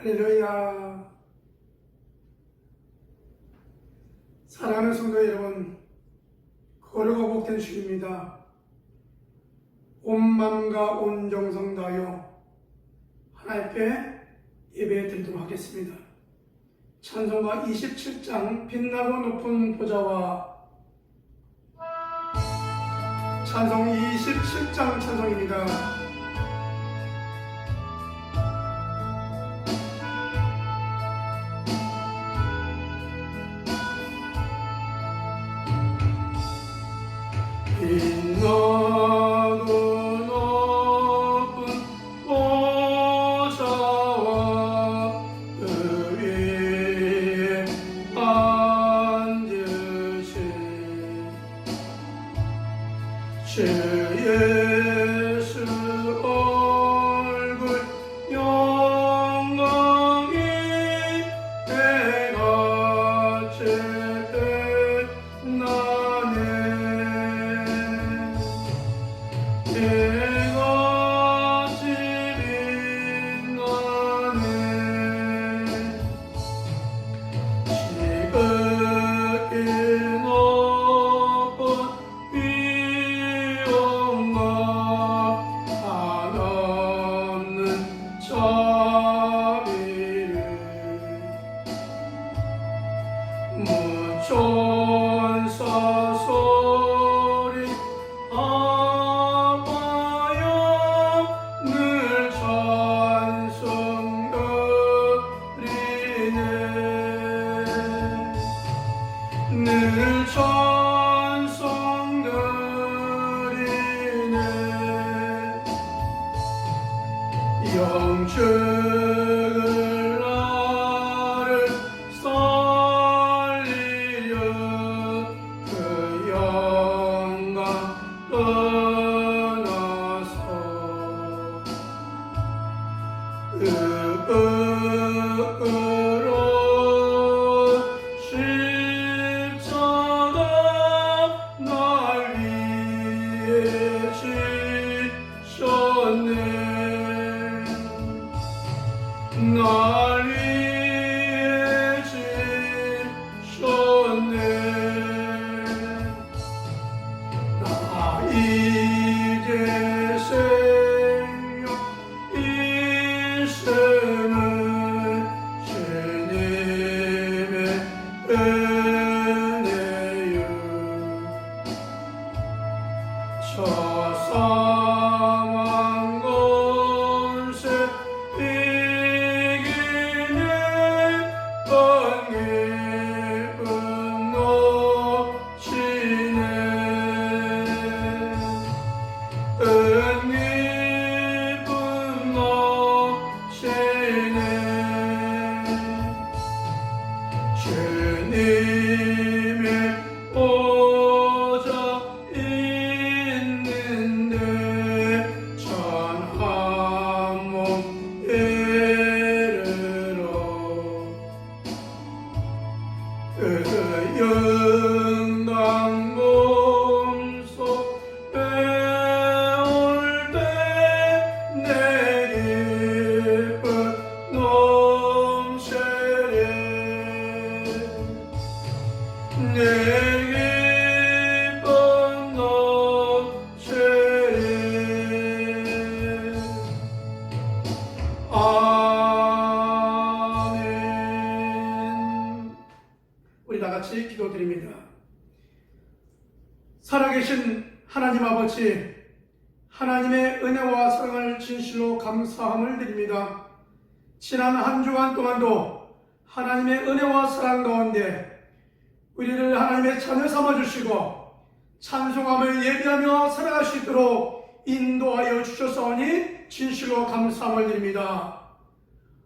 할렐루야. 사랑하는 성도 여러분, 거룩하고 복된 주입니다. 온 마음과 온 정성 다하여 하나님께 예배 드리도록 하겠습니다. 찬송가 27장 빛나고 높은 보좌와 찬송 27장 찬송입니다. 빛나고 높은 보좌와 그 위에 앉으신 주 예수 얼굴 영광이 해같이 빛나네. 해같이 빛나네. 지극히 높은 위엄과 한없는 자비를 무천사 소리 아바여 늘 찬송드리네. 늘 찬송드리네. 영적을 나를 살리려 그 영광 떠나서 십자가 날 위해 지셨네. 날 위해 지셨네. 나 이제 생명 있음은 주님의 은혜요. 저 상한 권세 이기는 번개은 넘치네. 은기분 넘치네. 주님의 보좌 있는데 전한 몸 이르러 그 영광 몸속 배울 때 내 기쁨 넘치네. 내 기쁨 넘치네. 아멘. 우리 다같이 기도드립니다. 살아계신 하나님 아버지, 하나님의 은혜와 사랑을 진실로 감사함을 드립니다. 지난 한 주간 동안도 하나님의 은혜와 사랑 가운데 우리를 하나님의 자녀 삼아주시고 찬송하며 예배하며 살아갈 수 있도록 인도하여 주셨사오니 진실로 감사함을 드립니다.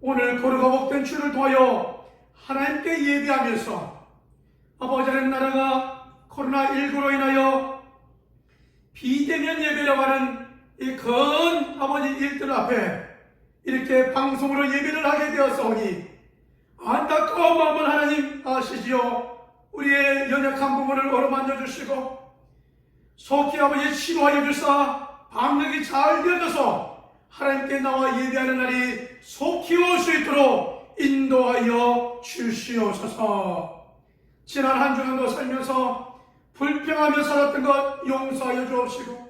오늘 거룩하고 복된 주를 통하여 하나님께 예배하면서 아버지 하나님 나라가 코로나19로 인하여 비대면 예배라고 하는 이 큰 아버지 일들 앞에 이렇게 방송으로 예배를 하게 되었사오니 안타까운 마음을 하나님 아시지요. 우리의 연약한 부분을 어루만져 주시고 속히 아버지 치료하여 주사 방역이 잘 되어져서 하나님께 나와 예배하는 날이 속히 키울 수 있도록 인도하여 주시옵소서. 지난 한 주간도 살면서 불평하며 살았던 것 용서하여 주옵시고,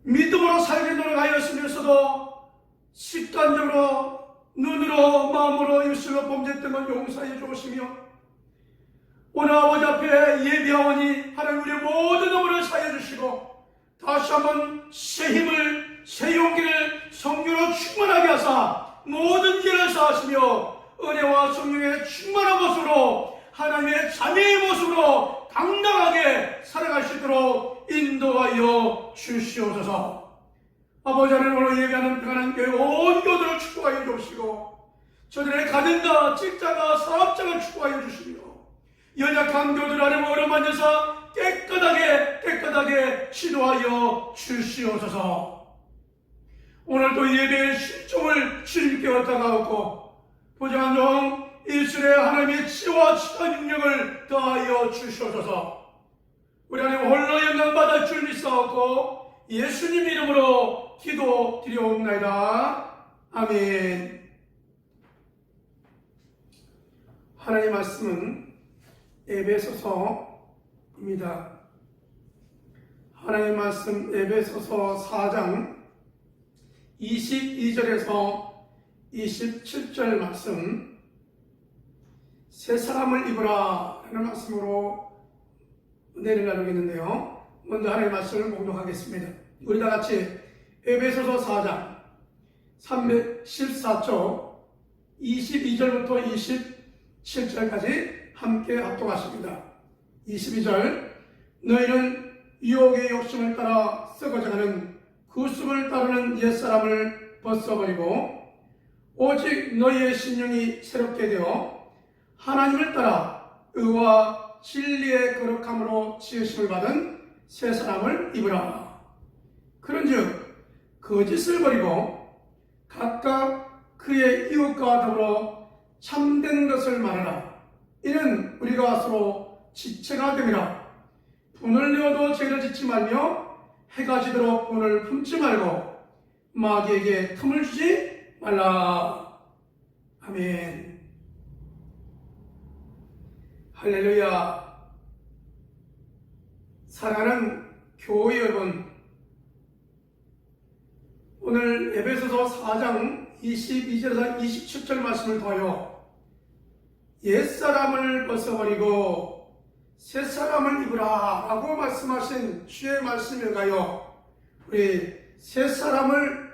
믿음으로 살기 노력하였으면서도 습관적으로 눈으로 마음으로 입술로 범죄했던 것 용서해 주시며, 오늘 아버지 앞에 예배하오니 하나님 우리의 모든 어머니를 사해 주시고 다시 한번 새 힘을 새 용기를 성령으로 충만하게 하사 모든 길을 쌓으시며 은혜와 성령의 충만한 모습으로 하나님의 자녀의 모습으로 당당하게 살아갈 수 있도록 인도하여 주시옵소서. 아버지 하나님, 오늘 예배하는 평안한 교회 온 교들을 축복하여 주시고 저들의 가정과 직장과 사업장을 축복하여 주시며 연약한 교들 하나님 어루만져서 깨끗하게 지도하여 주시옵소서. 오늘도 예배의 실종을 주님께 얻다가오고 부정한 종 이스라엘 하나님의 지혜와 치한 능력을 더하여 주시옵소서. 우리 하나님 홀로 영광받아 줄 믿사옵고 예수님 이름으로 기도드리옵나이다. 아멘. 하나님의 말씀은 에베소서입니다. 하나님의 말씀 에베소서 4장 22절에서 27절 말씀, 새 사람을 입으라 라는 말씀으로 은혜를 나누겠는데요. 먼저 하나님의 말씀을 공독하겠습니다. 우리 다 같이 에베소서 4장 314쪽 22절부터 27절까지 함께 합독하십니다. 22절, 너희는 유혹의 욕심을 따라 썩어져가는 구습을 따르는 옛사람을 벗어버리고 오직 너희의 심령이 새롭게 되어 하나님을 따라 의와 진리의 거룩함으로 지으심을 받은 새 사람을 입으라. 그런즉 거짓을 버리고 각각 그의 이웃과 더불어 참된 것을 말하라. 이는 우리가 서로 지체가 됨이라. 분을 내어도 죄를 짓지 말며 해가 지도록 분을 품지 말고 마귀에게 틈을 주지 말라. 아멘. 할렐루야. 사랑하는 교회 여러분, 오늘 에베소서 4장 22절에서 27절 말씀을 더하여 옛사람을 벗어버리고 새사람을 입으라 라고 말씀하신 주의 말씀에 가여 우리 새사람을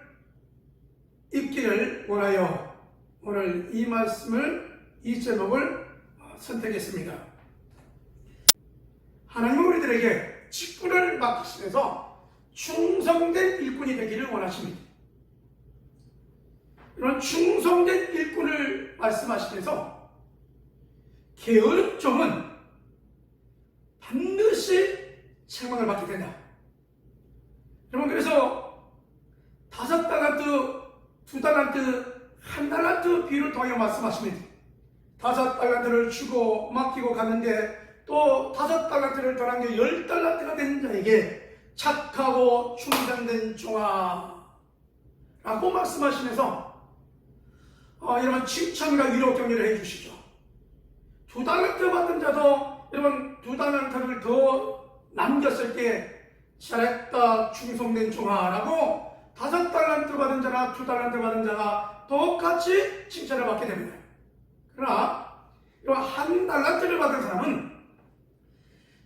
입기를 원하여 오늘 이 말씀을, 이 제목을 선택했습니다. 하나님은 우리들에게 직분을 맡기시면서 충성된 일꾼이 되기를 원하십니다. 이런 충성된 일꾼을 말씀하시면서 게으른 종은 반드시 책망을 받게 된다. 여러분, 그래서 5달란트, 2달란트, 1달란트 비율을 더하여 말씀하십니다. 5달란트를 주고 맡기고 갔는데 또 5달란트를 더한 게 10달란트가 된 자에게 착하고 충성된 종아 라고 말씀하시면서 여러분 칭찬과 위로 격려를 해주시죠. 2달란트 받은 자도 여러분 2달란트를 더 남겼을 때 잘했다 충성된 종아라고 5달란트 받은 자나 2달란트 받은 자가 똑같이 칭찬을 받게 됩니다. 그러나 여러분 1달란트를 받은 사람은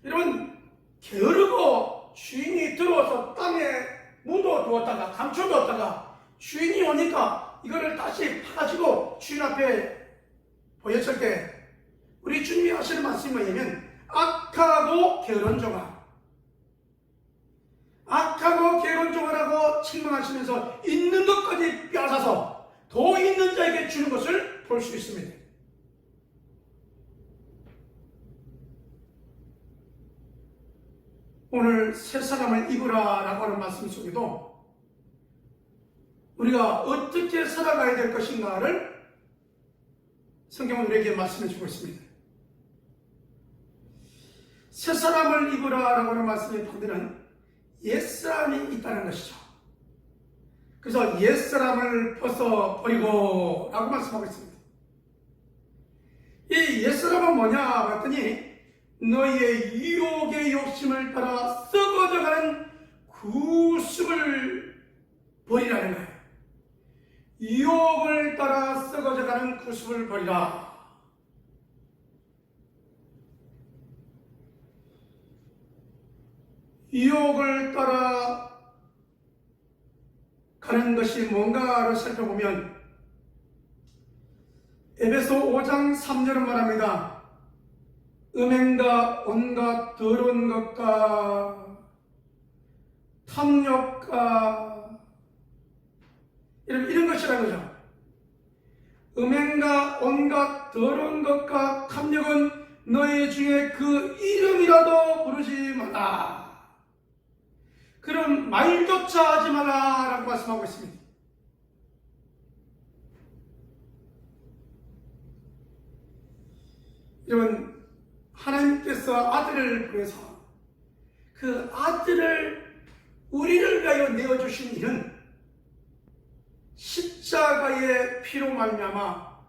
여러분 게으르고 주인이 들어와서 땅에 묻어두었다가 감춰두었다가 주인이 오니까 이거를 다시 파가지고 주인 앞에 보였을 때 우리 주님이 하시는 말씀이 뭐냐면 악하고 게으른 종아, 악하고 게으른 종아라고 책망하시면서 있는 것까지 빼앗아서 더 있는 자에게 주는 것을 볼 수 있습니다. 오늘 새 사람을 입으라 라고 하는 말씀 속에도 우리가 어떻게 살아가야 될 것인가를 성경은 우리에게 말씀해 주고 있습니다. 새 사람을 입으라 라고 하는 말씀의 반대는 옛사람이 있다는 것이죠. 그래서 옛사람을 벗어버리고 라고 말씀하고 있습니다. 이 옛사람은 뭐냐 봤더니 너희의 유혹의 욕심을 따라 썩어져가는 구습을 버리라는 거예요. 유혹을 따라 썩어져가는 구습을 버리라. 유혹을 따라 가는 것이 뭔가를 살펴보면 에베소 5장 3절은 말합니다. 음행과 온갖 더러운 것과 탐욕과 이런 것이라는 거죠. 음행과 온갖 더러운 것과 탐욕은 너희 중에 그 이름이라도 부르지 마라. 그런 말조차 하지 마라 라고 말씀하고 있습니다. 여러분, 하나님께서 아들을 보내서 그 아들을 우리를 위하여 내어주신 일은 십자가의 피로 말미암아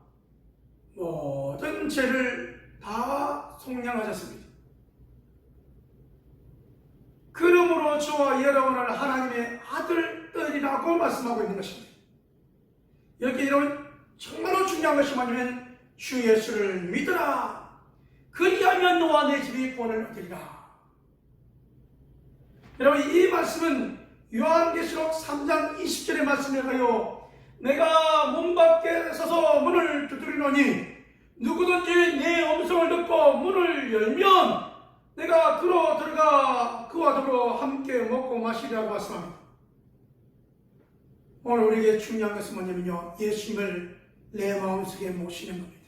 모든 죄를 다 속량하셨습니다. 그러므로 저와 여러분을 하나님의 아들들이라고 말씀하고 있는 것입니다. 여기 이런 정말로 중요한 것이 뭐냐면 주 예수를 믿으라. 그리하면 너와 내 집이 구원을 얻으리라. 여러분, 이 말씀은 요한계시록 3장 20절의 말씀에 가요. 내가 문 밖에 서서 문을 두드리노니 누구든지 내 음성을 듣고 문을 열면 내가 그로 들어가 그와 더불어 함께 먹고 마시리라고 말씀합니다. 오늘 우리에게 중요한 것은 뭐냐면요, 예수님을 내 마음속에 모시는 겁니다.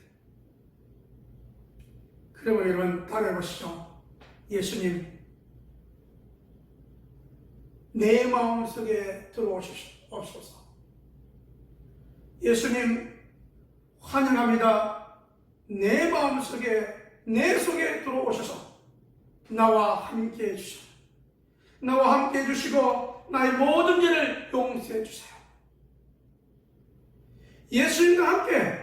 그러면 여러분 따라해보시죠. 예수님, 내 마음속에 들어오시옵소서. 예수님, 환영합니다. 내 마음속에, 내 속에 들어오셔서 나와 함께 해주시오. 나와 함께 해주시고 나의 모든 죄를 용서해 주세요. 예수님과 함께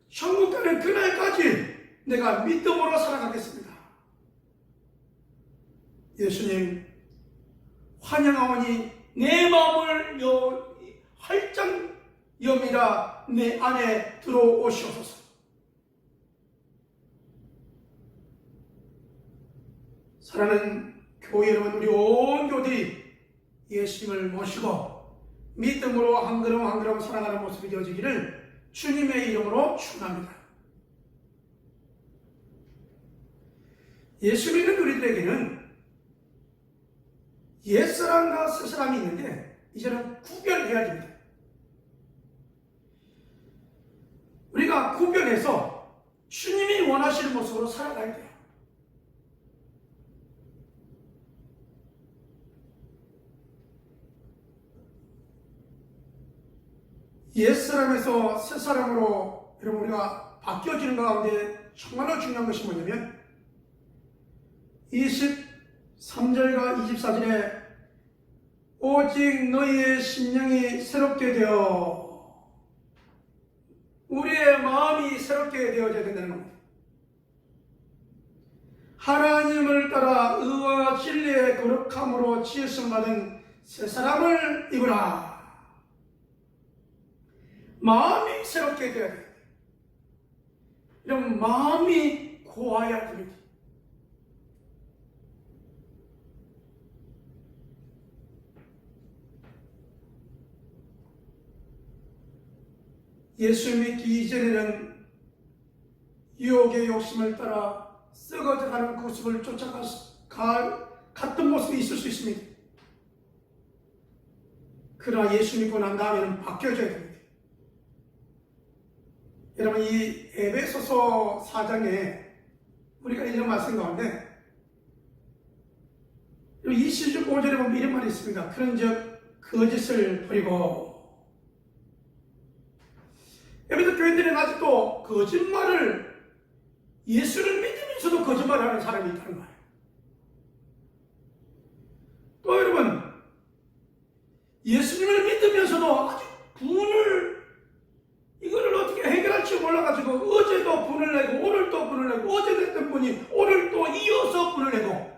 천국 가는 그날까지 내가 믿음으로 살아가겠습니다. 예수님, 환영하오니 내 마음을 활짝 여미라 내 안에 들어오시옵소서. 사랑하는 교회 여러분, 우리 온 교들이 예수님을 모시고 믿음으로 한 걸음 한 걸음 살아가는 모습이 되어지기를 주님의 이름으로 축원합니다. 예수 믿는 우리들에게는 옛사람과 새사람이 있는데 이제는 구별해야 됩니다. 우리가 구별해서 주님이 원하시는 모습으로 살아가야 돼요. 옛사람에서 새사람으로 여러분 우리가 바뀌어지는 가운데 정말로 중요한 것이 뭐냐면 23절과 24절에 오직 너희의 심령이 새롭게 되어 우리의 마음이 새롭게 되어져야 된다는 겁니다. 하나님을 따라 의와 진리의 거룩함으로 지으심 받은 새 사람을 입으라. 마음이 새롭게 되어야 됩니다. 이런 마음이 고와야 됩니다. 예수 믿기 이전에는 유혹의 욕심을 따라 썩어져가는 모습을 쫓아갔던 모습이 있을 수 있습니다. 그러나 예수 믿고 난 다음에는 바뀌어져야 됩니다. 여러분, 이 에베소서 4장에 우리가 읽는 말씀 가운데 25절에 보면 이런 말이 있습니다. 그런즉 거짓을 버리고. 여러분, 교인들은 아직도 거짓말을, 예수를 믿으면서도 거짓말하는 사람이 있다는 거예요. 또 여러분, 예수님을 믿으면서도 마찬가지고 어제도 분을 내고 오늘 또 분을 내고 어제 냈던 분이 오늘 또 이어서 분을 내고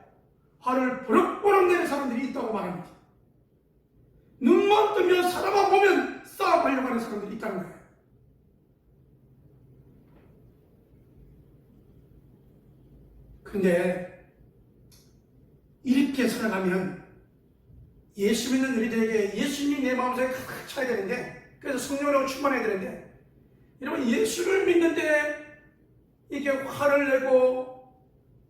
화를 버럭버럭 내는 사람들이 있다고 말합니다. 눈만 뜨면 사람만 보면 싸움하려고 하는 사람들이 있다는 거예요. 근데 이렇게 살아가면 예수 믿는 우리들에게 예수님이 내 마음속에 가득 차야 되는데, 그래서 성령으로 충만해야 되는데, 여러분 예수를 믿는데 이게 화를 내고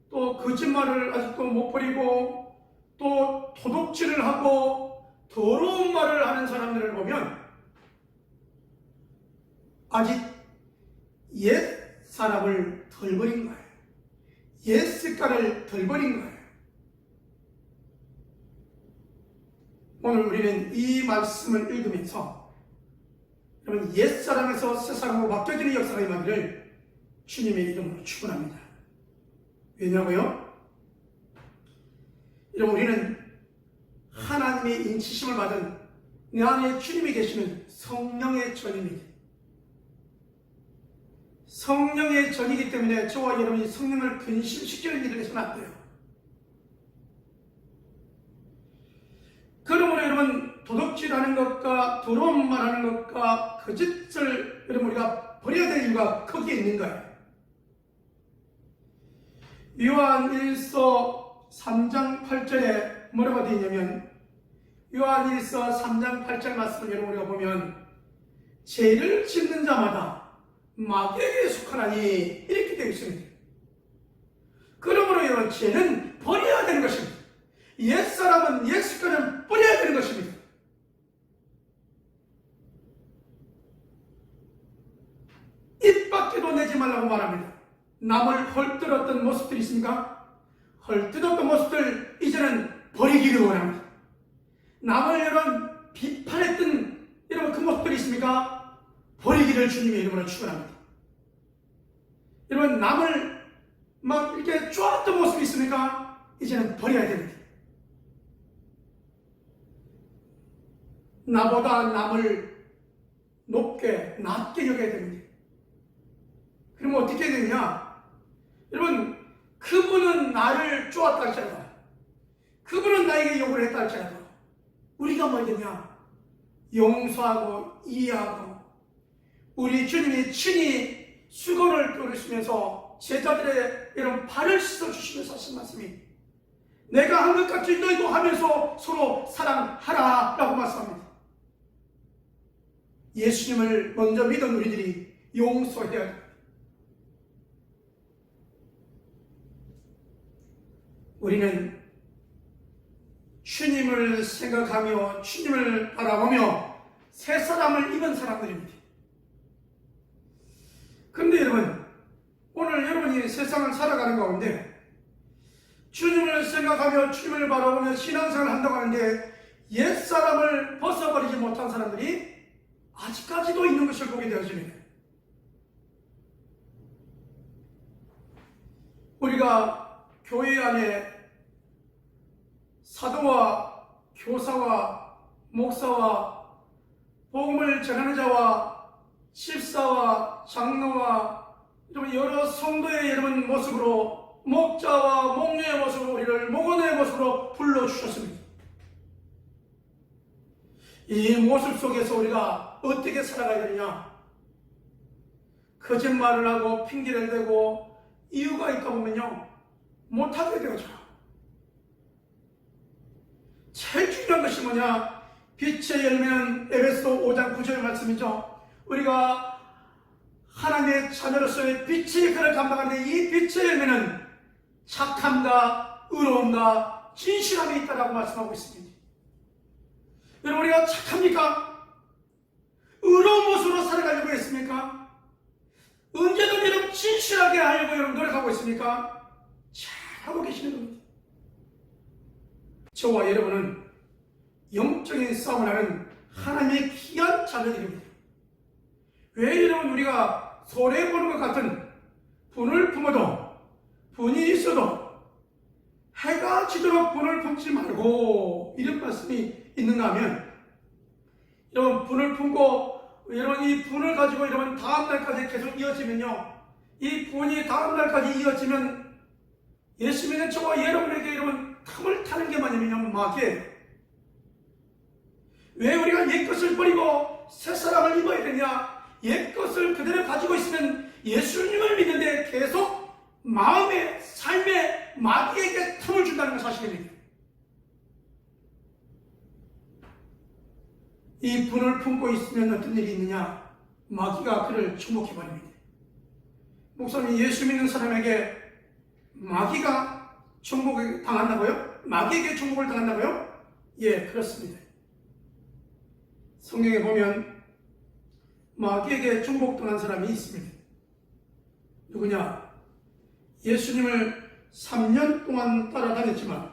또 거짓말을 아직도 못 버리고 또 도둑질을 하고 더러운 말을 하는 사람들을 보면 아직 옛 사람을 덜 버린 거예요. 옛 습관을 덜 버린 거예요. 오늘 우리는 이 말씀을 읽으면서 여러분 옛사람에서 새사람으로 바뀌어지는 역사가 임하기를 주님의 이름으로 축원합니다. 왜냐고요? 여러분 우리는 하나님의 인치심을 받은 내 안에 주님이 계시는 성령의 전입니다. 성령의 전이기 때문에 저와 여러분이 성령을 근심시키는 일을 해서는 안 돼요. 그러므로 여러분 도둑질하는 것과 더러운 말하는 것과 거짓을 여러분 우리가 버려야 될 이유가 거기에 있는 거예요. 요한 1서 3장 8절에 뭐라고 되어 있냐면, 요한 1서 3장 8절 말씀을 여러분 우리가 보면 죄를 짓는 자마다 마귀에게 속하나니 이렇게 되어 있습니다. 그러므로 여러분 죄는 버려야 되는 것입니다. 옛사람은 옛 습관을 버려야 되는 것입니다. 입 밖에도 내지 말라고 말합니다. 남을 헐뜯었던 모습들이 있습니까? 헐뜯었던 모습들 이제는 버리기를 원합니다. 남을 여러분 비판했던 여러분 그 모습들이 있습니까? 버리기를 주님의 이름으로 축원합니다. 여러분 남을 막 이렇게 쪼았던 모습이 있습니까? 이제는 버려야 됩니다. 나보다 남을 높게 낮게 여겨야 됩니다. 그러면 어떻게 되느냐? 여러분 그분은 나를 쪼았다 할지라도, 그분은 나에게 욕을 했다 할지라도 우리가 뭐 되냐? 용서하고 이해하고 우리 주님이 친히 수건을 뚫으시면서 제자들의 이런 발을 씻어주시면서 하신 말씀이 내가 한 것 같이 너희도 하면서 서로 사랑하라 라고 말씀합니다. 예수님을 먼저 믿은 우리들이 용서해야 합니다. 우리는 주님을 생각하며 주님을 바라보며 새 사람을 입은 사람들입니다. 그런데 여러분 오늘 여러분이 세상을 살아가는 가운데 주님을 생각하며 주님을 바라보며 신앙생활을 한다고 하는데 옛사람을 벗어버리지 못한 사람들이 아직까지도 있는 것을 보게 되어집니다. 우리가 교회 안에 사도와 교사와 목사와 복음을 전하는 자와 집사와 장로와 여러 성도의 여러분 모습으로 목자와 목녀의 모습으로 우리를 목원의 모습으로 불러주셨습니다. 이 모습 속에서 우리가 어떻게 살아가야 되느냐? 거짓말을 하고 핑계를 대고 이유가 있다 보면요 못하게 되어져. 제일 중요한 것이 뭐냐? 빛의 열매는 에베소 5장 9절 말씀이죠. 우리가 하나님의 자녀로서의 빛의 역할을 감당하는데 이 빛의 열매는 착함과 의로움과 진실함이 있다라고 말씀하고 있습니다. 여러분 우리가 착합니까? 의로운 모습으로 살아가려고 했습니까? 언제든 여러분 진실하게 하려고 여러분 노력하고 있습니까? 잘하고 계시는 겁니다. 저와 여러분은 영적인 싸움을 하는 하나님의 귀한 자녀들입니다. 왜 여러분 우리가 손해보는 것 같은 분을 품어도 분이 있어도 해가 지도록 분을 품지 말고 이런 말씀이 있는가 하면 여러분 분을 품고 여러분 이 분을 가지고 여러분 다음 날까지 계속 이어지면요, 이 분이 다음 날까지 이어지면 예수 믿는 저와 여러분에게 여러분 틈을 타는 게 뭐냐면요, 마귀예요. 왜 우리가 옛것을 버리고 새사람을 입어야 되냐? 옛것을 그대로 가지고 있으면 예수님을 믿는데 계속 마음의 삶에 마귀에게 틈을 준다는 건 사실입니다. 이 분을 품고 있으면 어떤 일이 있느냐? 마귀가 그를 주목해버립니다. 목사님, 예수 믿는 사람에게 마귀가 정복을 당한다고요? 마귀에게 정복을 당한다고요? 예, 그렇습니다. 성경에 보면 마귀에게 정복당한 사람이 있습니다. 누구냐? 예수님을 3년 동안 따라다녔지만,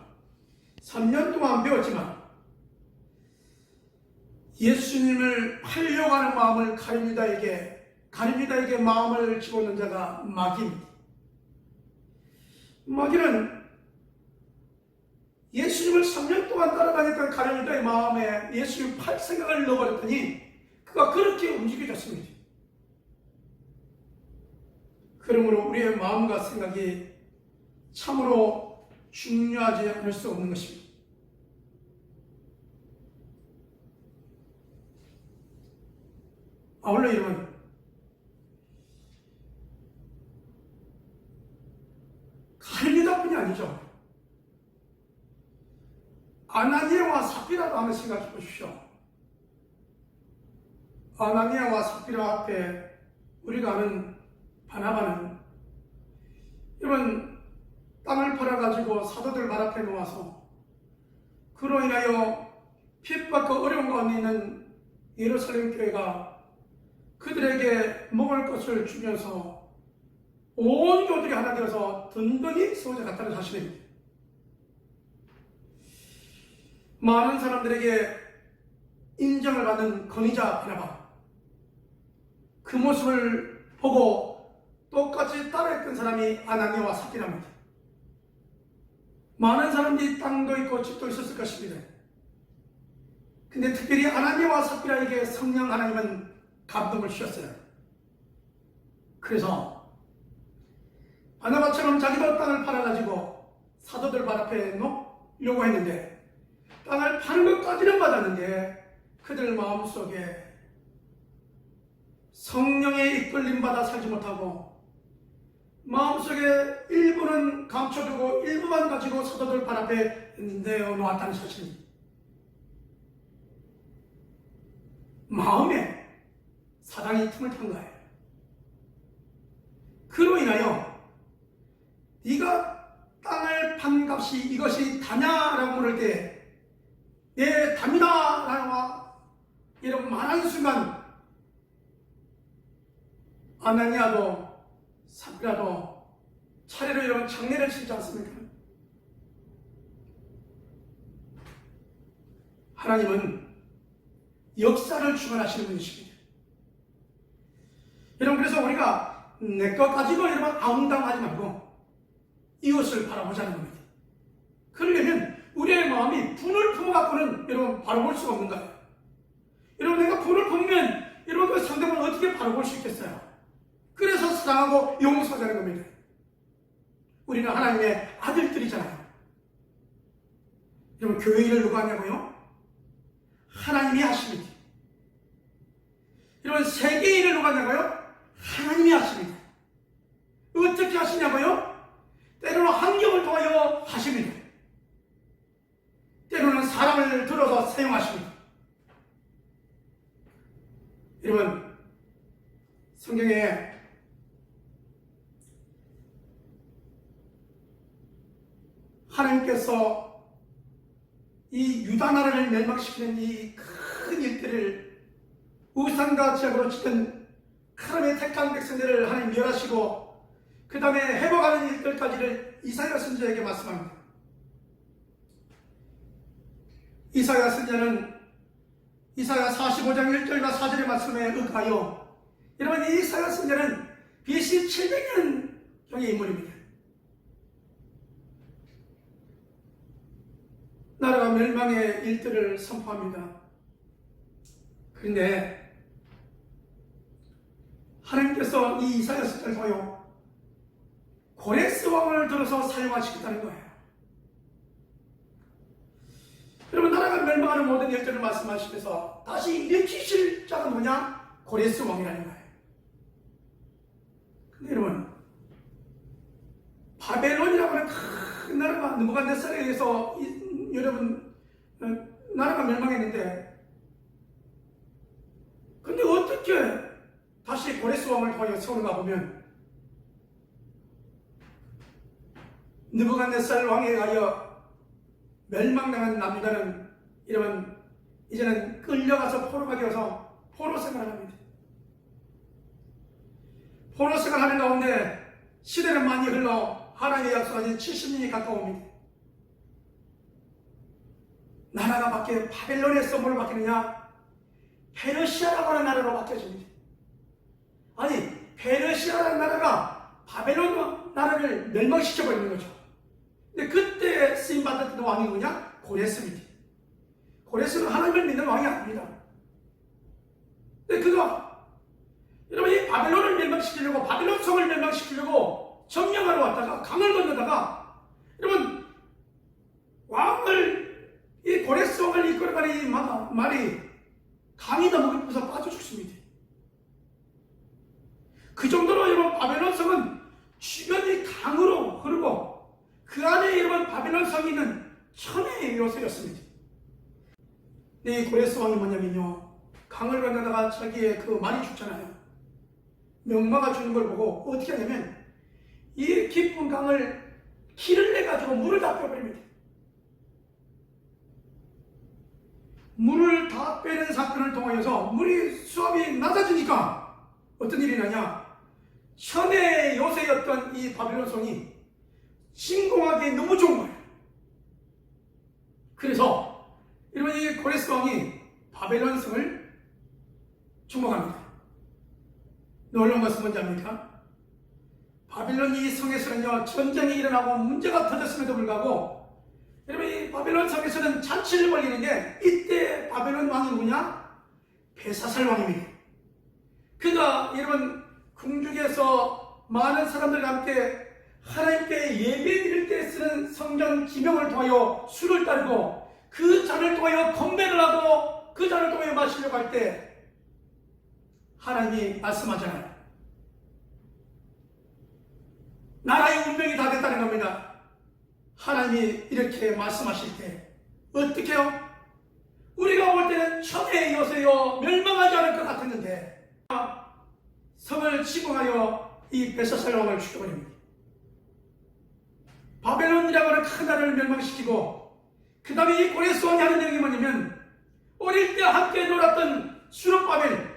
3년 동안 배웠지만, 예수님을 팔려고 하는 마음을 가룟유다에게 마음을 집어넣는 자가 마귀입니다. 마귀는 예수님을 3년 동안 따라다녔던 가룟유다의 마음에 예수님 팔 생각을 넣어버렸더니 그가 그렇게 움직여졌습니다. 그러므로 우리의 마음과 생각이 참으로 중요하지 않을 수 없는 것입니다. 아울러 여러분, 가룟유다뿐이 아니죠. 아나니아와 삽비라도 한번 생각해 보십시오. 아나니아와 삽비라 앞에 우리가 아는 바나바는 이런 땅을 팔아가지고 사도들 발 앞에 놓아서 그로 인하여 핍박과 어려운 가운데 있는 예루살렘 교회가 그들에게 먹을 것을 주면서 온 교들이 하나 되어서 든든히 세워져 갔다는 사실입니다. 많은 사람들에게 인정을 받는 권위자 바나바, 그 모습을 보고 똑같이 따라했던 사람이 아나니아와 삽비라입니다. 많은 사람들이 땅도 있고 집도 있었을 것입니다. 근데 특별히 아나니아와 삽비라에게 성령 하나님은 감동을 주셨어요. 그래서 바나바처럼 자기도 땅을 팔아가지고 사도들 발 앞에 놓으려고 했는데, 땅을 파는 것까지는 받았는데 그들 마음속에 성령의 이끌림 받아 살지 못하고 마음속에 일부는 감춰두고 일부만 가지고 사도들 발 앞에 내어놓았다는 사실입니다. 마음에 사단이 틈을 탄 거예요. 그로 인하여 네가 땅을 판 값이 이것이 다냐라고 물을 때 네, 답니다 라고 이런 말하는 순간 아나니아도 삽비라도 차례로 이런 장례를 치지 않습니까? 하나님은 역사를 주관하시는 분이십니다. 여러분, 그래서 우리가 내 것 가지고 여러분 아웅당하지 말고 이웃을 바라보자는 겁니다. 그러려면 우리의 마음이 분을 품어갖고는 여러분 바라볼 수가 없는 거예요. 여러분, 내가 분을 품으면 여러분 그 상대방을 어떻게 바라볼 수 있겠어요? 그래서 사랑하고 용서하자는 겁니다. 우리는 하나님의 아들들이잖아요. 여러분, 교회 일을 누가 하냐고요? 하나님이 하십니다. 여러분, 세계 일을 누가 하냐고요? 하나님이 하십니다. 어떻게 하시냐고요? 때로는 환경을 통하여 하십니다. 때로는 사람을 들어서 사용하십니다. 여러분, 성경에 하나님께서 이 유다 나라를 멸망시키는 이 큰 일들을 우상과 제약으로 치던 하나님의 택한 백성들을 하나님 멸하시고 그 다음에 회복하는 일들까지를 이사야 선지자에게 말씀합니다. 이사야 선지자는 이사야 45장 1절과 4절의 말씀에 의하여, 여러분, 이 이사야 선지자는 BC 700년경의 인물입니다. 나라가 멸망의 일들을 선포합니다. 그런데 하나님께서 이 이사야 서를 통하여 고레스 왕을 들어서 사용하시겠다는 거예요. 여러분, 나라가 멸망하는 모든 열전을 말씀하시면서 다시 일으키실 자가 뭐냐? 고레스 왕이라는 거예요. 근데 여러분, 바벨론이라고 하는 큰 나라가 느부갓네살에 의해서 여러분 나라가 멸망했는데, 근데 어떻게 다시 고레스 왕을 통하여 세우는가 보면 느부갓네살 왕에 의하여 멸망당한 남유다는 이러면 이제는 끌려가서 포로가 되어서 포로 생활을 합니다. 포로 생활하는 가운데 시대는 많이 흘러 하나님의 약속하신 70년이 가까웁니다. 나라가 바뀌어 바벨론에서 뭘로 바뀌느냐? 페르시아라고 하는 나라로 바뀌어집니다. 아니, 페르시아라는 나라가 바벨론 나라를 멸망시켜버리는 거죠. 근데 그때 쓰임받았던 왕이 뭐냐? 고레스입니다. 고레스는 하나님을 믿는 왕이 아닙니다. 근데 그가 여러분, 이 바벨론을 멸망시키려고, 바벨론 성을 멸망시키려고 점령하러 왔다가 강을 건너다가 여러분 왕을, 이 고레스 왕을 이끌어가는 이 말이 강이 너무 깊어서 빠져 죽습니다. 그 정도로 여러분 바벨론 성은 주변이 강으로 흐르고 그 안에 여러분 바벨론 성이 있는 천혜의 요새였습니다. 이 고레스 왕이 뭐냐면요, 강을 건너다가 자기의 그 말이 죽잖아요. 명마가 죽는 걸 보고 어떻게 하냐면 이 깊은 강을 키를 내가지고 물을 다 빼버립니다. 물을 다 빼는 사건을 통하여서 물이 수압이 낮아지니까 어떤 일이 나냐? 천혜의 요새였던 이 바벨론 성이 신공하기 너무 좋은 거예요. 그래서 이런 이 고레스 왕이 바벨론 성을 주목합니다. 놀라운 것은 뭔지 압니까? 바벨론 이 성에서는요, 전쟁이 일어나고 문제가 터졌음에도 불구하고 여러분, 이 바벨론 성에서는 잔치를 벌이는 게, 이때 바벨론 왕이 누구냐? 벨사살 왕입니다. 그가 여러분 궁중에서 많은 사람들과 함께 하나님께 예배드릴 때 쓰는 성전 기명을 통하여 술을 따르고 그 잔을 통하여 건배를 하고 그 잔을 통하여 마시려고 할 때 하나님이 말씀하잖아요. 나라의 운명이 다 됐다는 겁니다. 하나님이 이렇게 말씀하실 때 어떻게 해요? 우리가 볼 때는 천혜의 요새요 멸망하지 않을 것 같았는데 성을 침공하여 이 벨사살 왕을 죽여버립니다. 바벨론이라고 하는 큰 나라를 멸망시키고 그 다음에 이 고레스 왕이 하는 내용이 뭐냐면, 어릴 때 함께 놀았던 수룹바벨,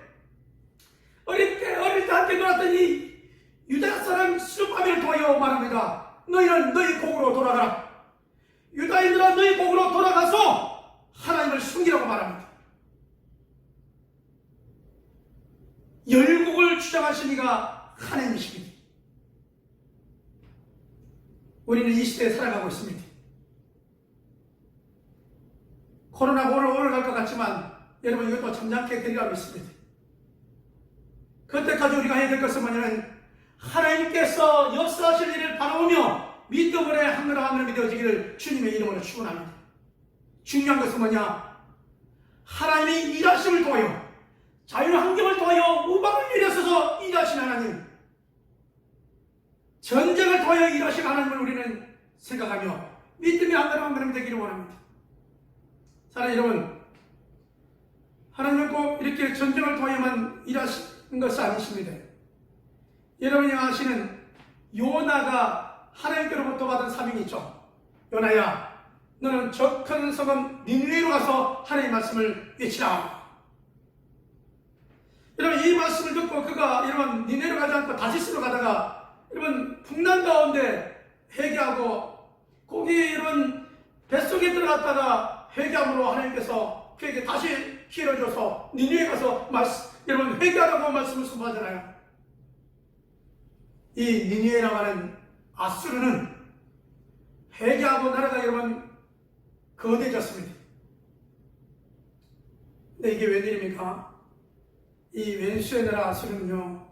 어릴 때 함께 놀았던 이 유다 사람 수룹바벨을 통하여 말합니다. 너희는 너희 곡으로 돌아가라. 유다인들아, 너희 곡으로 돌아가서 하나님을 숨기라고 말합니다. 열국을 주장하신 이가 하나님이십니다. 우리는 이 시대에 살아가고 있습니다. 코로나가 오래 갈 것 같지만 여러분, 이것도 점잖게 되리라고 믿습니다. 그때까지 우리가 해야 될 것은 뭐냐면, 하나님께서 역사하실 일을 바라보며 믿음으로 하늘하늘이 되어지기를 주님의 이름으로 축원합니다. 중요한 것은 뭐냐? 하나님이 일하심을 통하여, 자유환경을 통하여 우방을 내려서서 일하신 하나님, 전쟁을 통하여 일하신 하나님을 우리는 생각하며 믿음이 하늘하늘이 되기를 원합니다. 사랑하는 여러분, 하나님은 꼭 이렇게 전쟁을 통하여만 일하시는 것이 아니십니다. 여러분이 아시는 요나가 하나님께로부터 받은 사명이 있죠. 요나야, 너는 저 큰 성읍 니느웨로 가서 하나님의 말씀을 외치라. 여러분, 이 말씀을 듣고 그가 여러분 니느웨로 가지 않고 다시스로 가다가 여러분 풍랑 가운데 회개하고 거기 여러분 뱃속에 들어갔다가 회개함으로 하나님께서 그에게 다시 기회를 줘서 니느웨에 가서 여러분 회개하라고 말씀을 선포하잖아요. 이 니느웨라고 하는 아수르는 회개하고 나라가 여러분 거대해졌습니다. 근데 이게 웬일입니까? 이 왼수의 나라 아수르는요,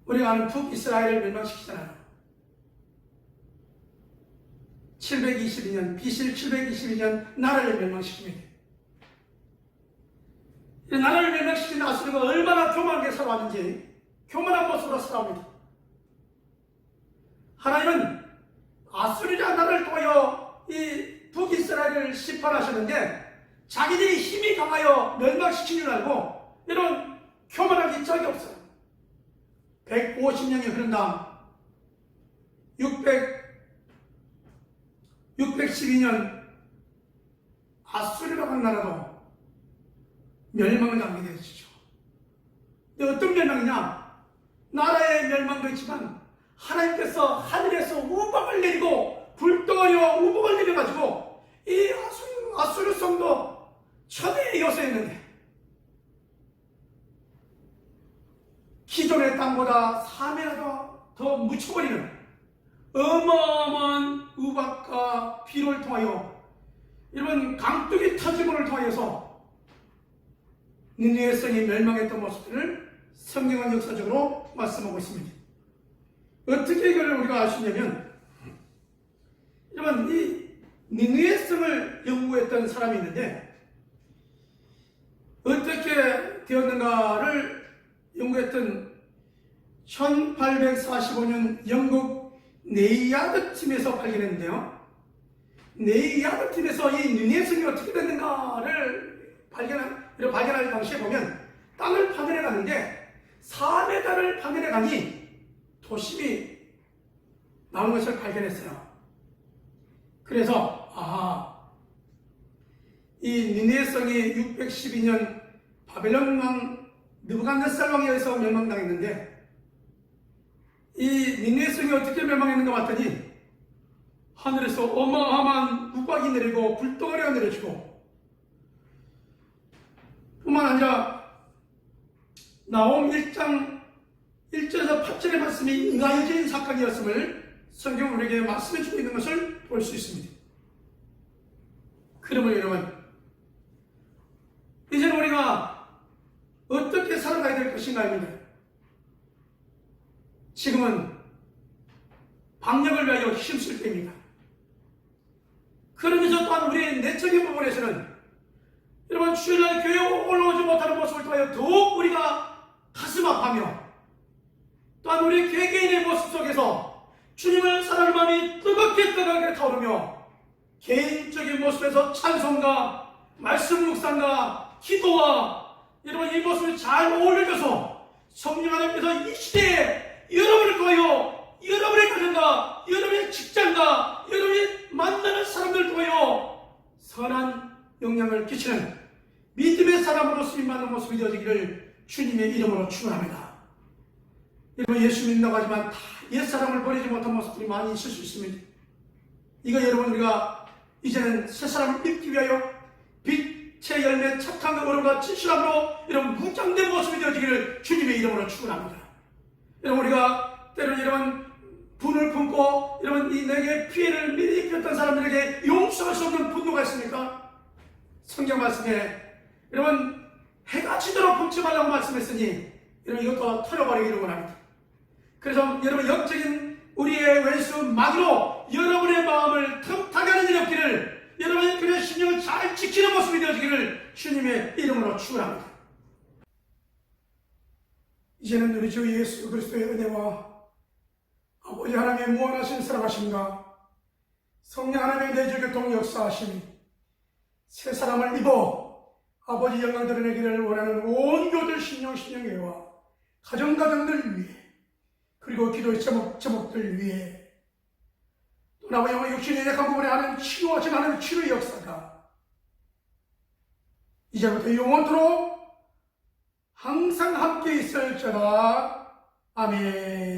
우리가 아는 북이스라엘을 멸망시키잖아요. 722년, BC 722년 나라를 멸망시킵니다. 이 나라를 멸망시킨 아수르가 얼마나 교만하게 살아왔는지 교만한 모습으로 살아옵니다. 하나님은 아수르라 나라를 통하여 이 북이스라엘을 심판하셨는데 자기들이 힘이 강하여 멸망시킨 줄 알고 이런 교만한 적이 없어요. 150년이 흐른 다음 612년 아수르라는 나라도 멸망을 당하게 되었죠. 근데 어떤 멸망이냐? 나라의 멸망도 있지만 하나님께서 하늘에서 우박을 내리고 불덩어리와 우박을 내려가지고 이 아수르 성도 천혜에 요새했는데 기존의 땅보다 3배나 더 묻혀버리는 어마어마한 우박과 비를 통하여 이런 강둑이 터짐을 통하여서 니느웨 성이 멸망했던 모습들을 성경은 역사적으로 말씀하고 있습니다. 어떻게 이걸 우리가 알 수 있냐면 여러분 이 니느웨 성을 연구했던 사람이 있는데 어떻게 되었는가를 연구했던 1845년 영국 네이야드 팀에서 발견했는데요. 네이야드 팀에서 이 니느웨 성이 어떻게 됐는가를 발견할 당시에 보면 땅을 파견해 갔는데 4m를 파견해 가니 도심이 나온 것을 발견했어요. 그래서 이 니느웨 성이 612년 바벨론 왕 느부갓네살 왕에 의해서 멸망당했는데 이 니느웨 성이 어떻게 멸망했는가 봤더니 하늘에서 어마어마한 우박이 내리고 불덩어리가 내려지고 뿐만 아니라 나홈 1장 1절에서 8절의 말씀이 응하여진 사건이었음을 성경 우리에게 말씀해 주고 있는 것을 볼 수 있습니다. 그러면 여러분 이제는 우리가 어떻게 살아가야 될 것인가입니다. 지금은 방역을 위하여 힘쓸 때입니다. 그러면서 또한 우리의 내적인 부분에서는 여러분 주일날 교회에 올라오지 못하는 모습을 통하여 더욱 우리가 가슴 아파하며 또한 우리 개개인의 모습 속에서 주님을 사랑하는 마음이 뜨겁게 타오르며 개인적인 모습에서 찬송과 말씀 묵상과 기도와 여러분 이 모습을 잘 어울려줘서 성령 하나님께서 이 시대에 여러분을 통하여 여러분의 가정과 여러분의 직장과 여러분이 만나는 사람들을 통하여 선한 영향을 끼치는 믿음의 사람으로 쓰임받는 모습이 되어지기를 주님의 이름으로 축원합니다. 여러분 예수 믿는다고 하지만 다 옛사람을 버리지 못한 모습들이 많이 있을 수 있습니다. 이거 여러분 우리가 이제는 새사람을 믿기 위하여 빛의 열매 착한 어른과 진실함으로 이런 무장된 모습이 되어지기를 주님의 이름으로 축원합니다. 여러분 우리가 때로는 이런 분을 품고 여러분 이 내게 피해를 미리 입혔던 사람들에게 용서할 수 없는 분노가 있습니까? 성경 말씀에 여러분 해가 지도록 품지 말라고 말씀했으니 여러분 이것도 털어버리기를 원합니다. 그래서 여러분 영적인 우리의 왼수 마귀로 여러분의 마음을 틈타게 하는 일이 없기를 여러분의 그의 신령을 잘 지키는 모습이 되어지기를 주님의 이름으로 축원합니다. 이제는 우리 주 예수 그리스도의 은혜와 아버지 하나님의 무한하신 사랑하심과 성령 하나님의 내주 교통 역사하심이 새 사람을 입어 아버지 영광 드러내기를 원하는 온 교들 신령예와 가정가정들 위해 그리고 기도의 제목들 위해 또 나와 영의 육신의 약한 부분에 하는 치유하지 않은 치료의 역사가 이제부터 영원토록 항상 함께 있을지어다. 아멘.